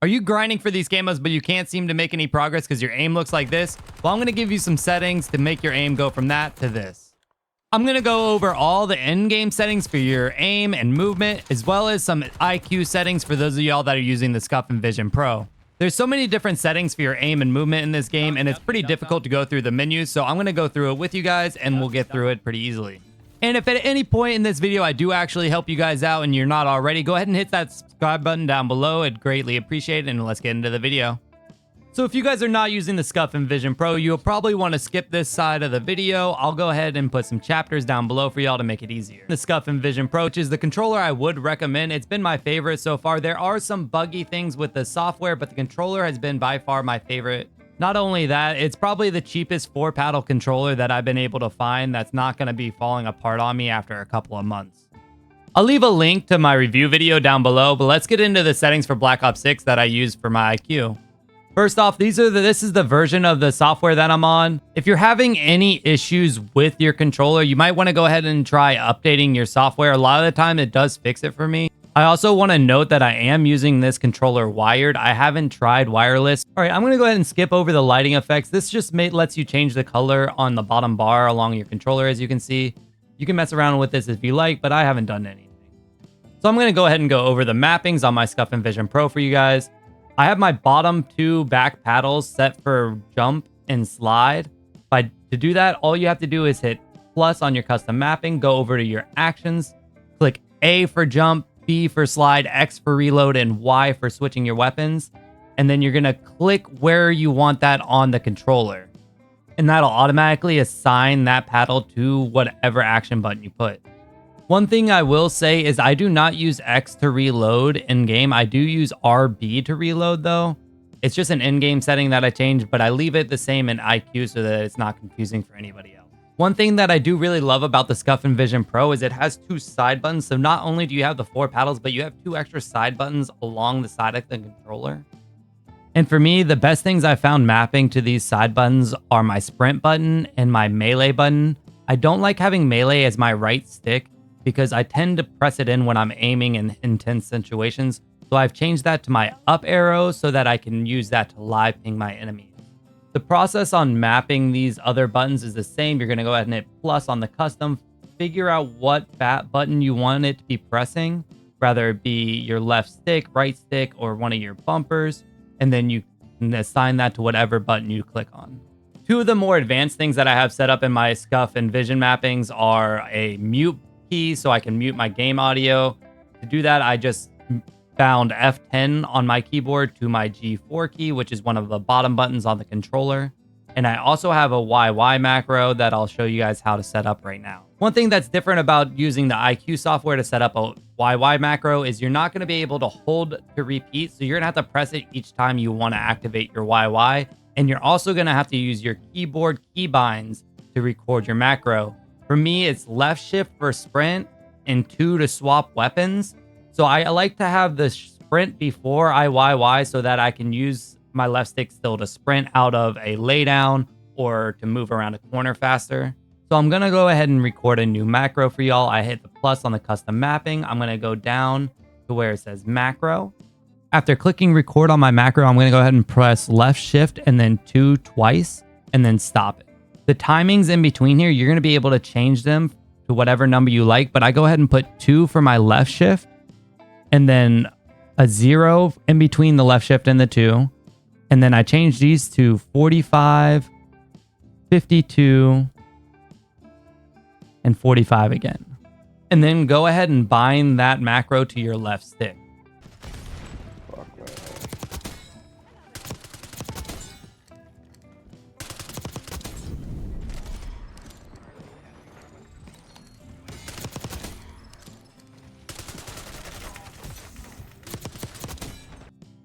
Are you grinding for these camos, but you can't seem to make any progress because your aim looks like this? Well, I'm going to give you some settings to make your aim go from that to this. I'm going to go over all the in-game settings for your aim and movement, as well as some ICUE settings for those of y'all that are using the Scuf Envision Pro. There's so many different settings for your aim and movement in this game, and it's pretty difficult to go through the menus, so I'm going to go through it with you guys, and we'll get through it pretty easily. And if at any point in this video I do actually help you guys out and you're not already, go ahead and hit that subscribe button down below. I'd greatly appreciate it, and let's get into the video. So if you guys are not using the Scuf Envision Pro, you'll probably want to skip this side of the video. I'll go ahead and put some chapters down below for y'all to make it easier. The Scuf Envision Pro, which is the controller I would recommend. It's been my favorite so far. There are some buggy things with the software, but the controller has been by far my favorite. Not only that, it's probably the cheapest 4-paddle controller that I've been able to find that's not going to be falling apart on me after a couple of months. I'll leave a link to my review video down below, but let's get into the settings for Black Ops 6 that I use for my ICUE. First off, this is the version of the software that I'm on. If you're having any issues with your controller, you might want to go ahead and try updating your software. A lot of the time it does fix it for me. I also want to note that I am using this controller wired. I haven't tried wireless. All right, I'm going to go ahead and skip over the lighting effects. This just lets you change the color on the bottom bar along your controller, as you can see. You can mess around with this if you like, but I haven't done anything. So I'm going to go ahead and go over the mappings on my Scuf Envision Pro for you guys. I have my bottom 2 back paddles set for jump and slide. To do that, all you have to do is hit plus on your custom mapping, go over to your actions, click A for jump, B for slide, X for reload, and Y for switching your weapons. And then you're going to click where you want that on the controller. And that'll automatically assign that paddle to whatever action button you put. One thing I will say is I do not use X to reload in-game. I do use RB to reload, though. It's just an in-game setting that I changed, but I leave it the same in ICUE so that it's not confusing for anybody else. One thing that I do really love about the Scuf Envision Pro is it has 2 side buttons. So not only do you have the 4 paddles, but you have 2 extra side buttons along the side of the controller. And for me, the best things I found mapping to these side buttons are my sprint button and my melee button. I don't like having melee as my right stick because I tend to press it in when I'm aiming in intense situations. So I've changed that to my up arrow so that I can use that to live ping my enemies. The process on mapping these other buttons is the same. You're going to go ahead and hit plus on the custom, figure out what button you want it to be pressing, whether it be your left stick, right stick, or one of your bumpers, and then you can assign that to whatever button you click on. 2 of the more advanced things that I have set up in my Scuf Envision mappings are a mute key, so I can mute my game audio. To do that, I just found F10 on my keyboard to my G4 key, which is one of the bottom buttons on the controller. And I also have a YY macro that I'll show you guys how to set up right now. One thing that's different about using the ICUE software to set up a YY macro is you're not going to be able to hold to repeat. So you're going to have to press it each time you want to activate your YY. And you're also going to have to use your keyboard keybinds to record your macro. For me, it's left shift for sprint and 2 to swap weapons. So I like to have the sprint before I YY so that I can use my left stick still to sprint out of a laydown or to move around a corner faster. So I'm going to go ahead and record a new macro for y'all. I hit the plus on the custom mapping. I'm going to go down to where it says macro. After clicking record on my macro, I'm going to go ahead and press left shift and then 2 twice and then stop it. The timings in between here, you're going to be able to change them to whatever number you like, but I go ahead and put 2 for my left shift and then a 0 in between the left shift and the 2. And then I change these to 45, 52, and 45 again. And then go ahead and bind that macro to your left stick.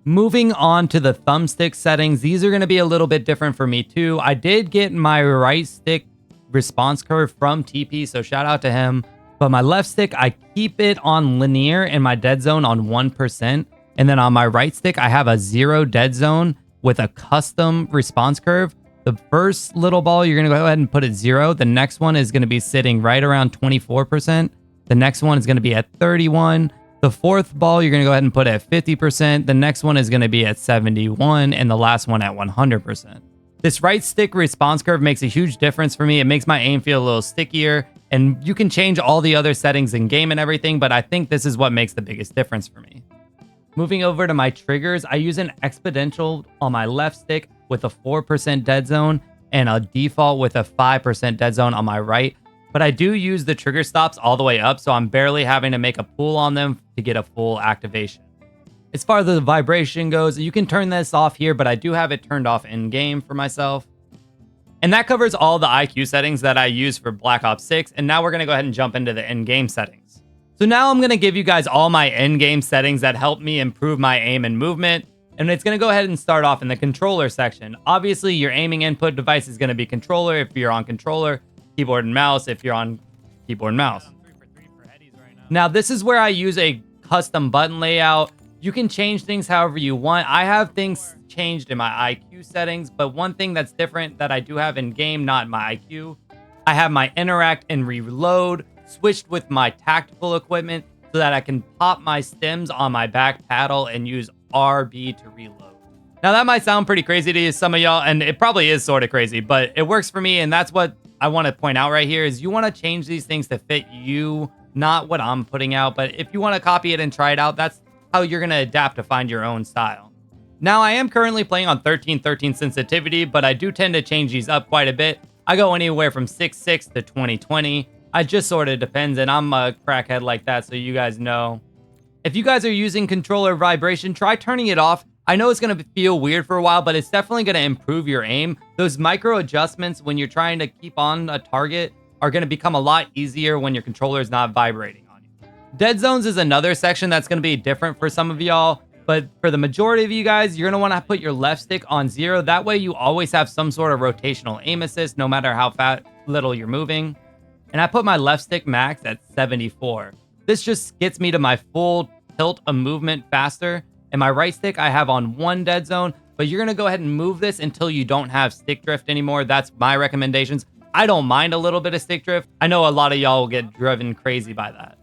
Moving on to the thumbstick settings, these are going to be a little bit different for me too. I did get my right stick response curve from TP, so shout out to him. But my left stick, I keep it on linear and my dead zone on 1%. And then on my right stick, I have a 0 dead zone with a custom response curve. The first little ball, you're going to go ahead and put it 0. The next one is going to be sitting right around 24%. The next one is going to be at 31. The fourth ball, you're going to go ahead and put at 50%. The next one is going to be at 71, and the last one at 100%. This right stick response curve makes a huge difference for me. It makes my aim feel a little stickier, and you can change all the other settings in game and everything, but I think this is what makes the biggest difference for me. Moving over to my triggers, I use an exponential on my left stick with a 4% dead zone and a default with a 5% dead zone on my right. But I do use the trigger stops all the way up, so I'm barely having to make a pull on them to get a full activation. As far as the vibration goes, you can turn this off here, but I do have it turned off in game for myself. And that covers all the ICUE settings that I use for Black Ops 6. And now we're going to go ahead and jump into the in-game settings. So now I'm going to give you guys all my in-game settings that help me improve my aim and movement. And it's going to go ahead and start off in the controller section. Obviously, your aiming input device is going to be controller if you're on controller, keyboard and mouse if you're on keyboard and mouse. Now, this is where I use a custom button layout. You can change things however you want. I have things changed in my ICUE settings, but one thing that's different that I do have in game, not in my ICUE, I have my interact and reload switched with my tactical equipment so that I can pop my stems on my back paddle and use RB to reload. Now that might sound pretty crazy to some of y'all, and it probably is sort of crazy, but it works for me, and that's what I want to point out right here is you want to change these things to fit you, not what I'm putting out, but if you want to copy it and try it out, that's how you're going to adapt to find your own style. Now, I am currently playing on 1313 sensitivity, but I do tend to change these up quite a bit. I go anywhere from 6.6 to 2020. It just sort of depends, and I'm a crackhead like that, so you guys know. If you guys are using controller vibration, try turning it off. I know it's going to feel weird for a while, but it's definitely going to improve your aim. Those micro adjustments when you're trying to keep on a target are going to become a lot easier when your controller is not vibrating on you. Dead zones is another section that's going to be different for some of y'all, but for the majority of you guys, you're going to want to put your left stick on 0. That way you always have some sort of rotational aim assist, no matter how little you're moving. And I put my left stick max at 74. This just gets me to my full tilt of movement faster. And my right stick I have on 1 dead zone, but you're going to go ahead and move this until you don't have stick drift anymore. That's my recommendations. I don't mind a little bit of stick drift. I know a lot of y'all will get driven crazy by that.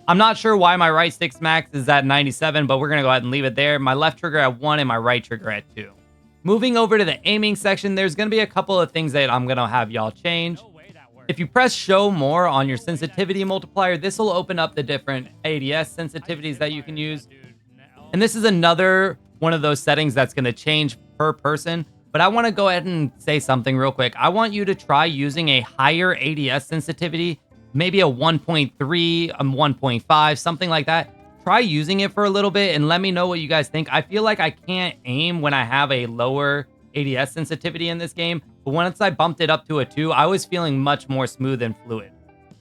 I'm not sure why my right stick's max is at 97, but we're going to go ahead and leave it there. My left trigger at 1 and my right trigger at 2. Moving over to the aiming section, there's going to be a couple of things that I'm going to have y'all change. If you press show more on your sensitivity multiplier, this will open up the different ADS sensitivities that you can use. And this is another one of those settings that's going to change per person. But I want to go ahead and say something real quick. I want you to try using a higher ADS sensitivity, maybe a 1.3, a 1.5, something like that. Try using it for a little bit and let me know what you guys think. I feel like I can't aim when I have a lower ADS sensitivity in this game. But once I bumped it up to a 2, I was feeling much more smooth and fluid.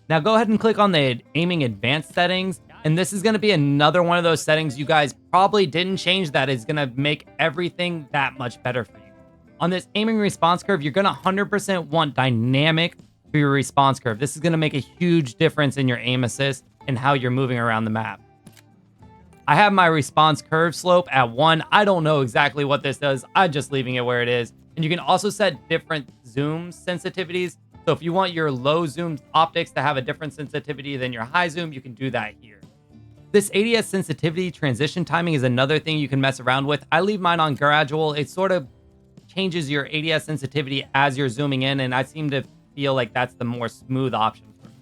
Now go ahead and click on the aiming advanced settings. And this is going to be another one of those settings you guys probably didn't change that is going to make everything that much better for you. On this aiming response curve, you're going to 100% want dynamic for your response curve. This is going to make a huge difference in your aim assist and how you're moving around the map. I have my response curve slope at 1. I don't know exactly what this does. I'm just leaving it where it is. And you can also set different zoom sensitivities. So if you want your low zoom optics to have a different sensitivity than your high zoom, you can do that here. This ADS sensitivity transition timing is another thing you can mess around with. I leave mine on gradual. It sort of changes your ADS sensitivity as you're zooming in, and I seem to feel like that's the more smooth option for me.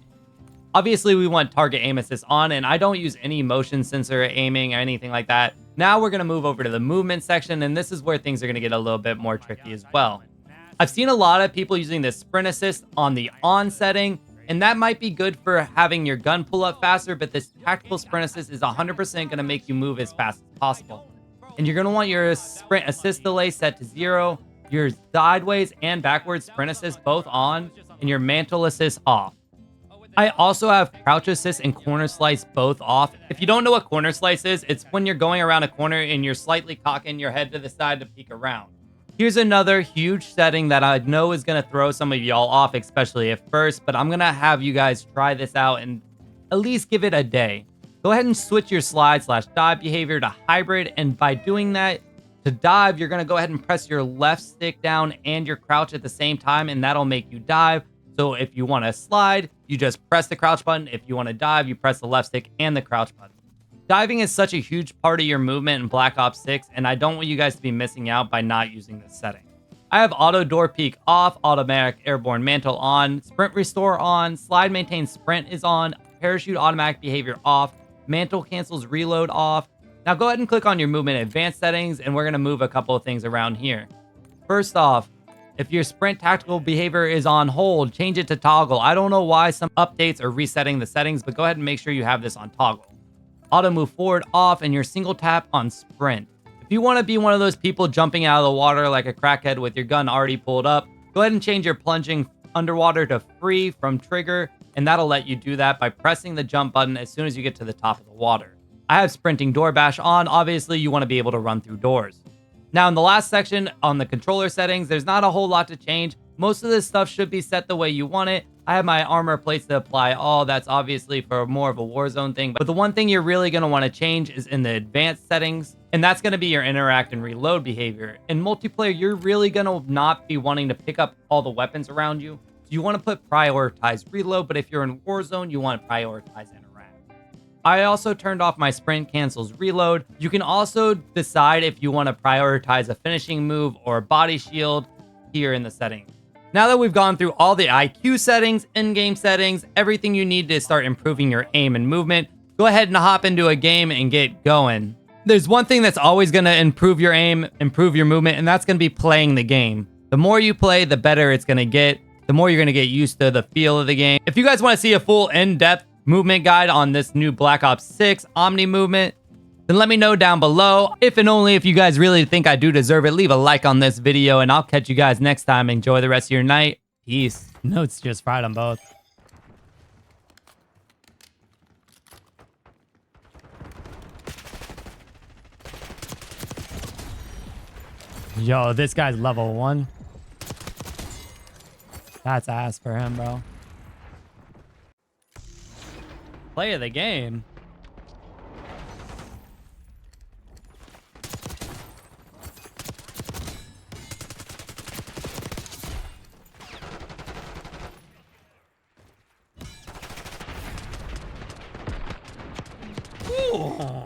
Obviously, we want target aim assist on, and I don't use any motion sensor aiming or anything like that. Now we're going to move over to the movement section, and this is where things are going to get a little bit more tricky as well. I've seen a lot of people using this sprint assist on the on setting, and that might be good for having your gun pull up faster, but this tactical sprint assist is 100% going to make you move as fast as possible. And you're going to want your sprint assist delay set to 0, your sideways and backwards sprint assist both on, and your mantle assist off. I also have crouch assist and corner slice both off. If you don't know what corner slice is, it's when you're going around a corner and you're slightly cocking your head to the side to peek around. Here's another huge setting that I know is going to throw some of y'all off, especially at first, but I'm going to have you guys try this out and at least give it a day. Go ahead and switch your slide/dive behavior to hybrid, and by doing that, to dive, you're going to go ahead and press your left stick down and your crouch at the same time, and that'll make you dive. So if you want to slide, you just press the crouch button. If you want to dive, you press the left stick and the crouch button. Diving is such a huge part of your movement in Black Ops 6, and I don't want you guys to be missing out by not using this setting. I have auto door peek off, automatic airborne mantle on, sprint restore on, slide maintain sprint is on, parachute automatic behavior off, mantle cancels reload off. Now go ahead and click on your movement advanced settings, and we're going to move a couple of things around here. First off, if your sprint tactical behavior is on hold, change it to toggle. I don't know why some updates are resetting the settings, but go ahead and make sure you have this on toggle. Auto move forward off, and your single tap on sprint. If you want to be one of those people jumping out of the water like a crackhead with your gun already pulled up, go ahead and change your plunging underwater to free from trigger, and that'll let you do that by pressing the jump button as soon as you get to the top of the water. I have sprinting door bash on. Obviously, you want to be able to run through doors. Now, in the last section on the controller settings, there's not a whole lot to change. Most of this stuff should be set the way you want it. I have my armor plates to apply all. That's obviously for more of a Warzone thing. But the one thing you're really going to want to change is in the advanced settings. And that's going to be your interact and reload behavior. In multiplayer, you're really going to not be wanting to pick up all the weapons around you. So you want to put prioritize reload. But if you're in Warzone, you want to prioritize interact. I also turned off my sprint cancels reload. You can also decide if you want to prioritize a finishing move or a body shield here in the settings. Now that we've gone through all the ICUE settings, in-game settings, everything you need to start improving your aim and movement, go ahead and hop into a game and get going. There's one thing that's always going to improve your aim, improve your movement, and that's going to be playing the game. The more you play, the better it's going to get. The more you're going to get used to the feel of the game. If you guys want to see a full in-depth movement guide on this new Black Ops 6 Omni movement, then let me know down below. If and only if you guys really think I do deserve it, leave a like on this video, and I'll catch you guys next time. Enjoy the rest of your night. Peace. Notes just fried on both. Yo, this guy's level 1. That's ass for him, bro. Play of the game. Ooh.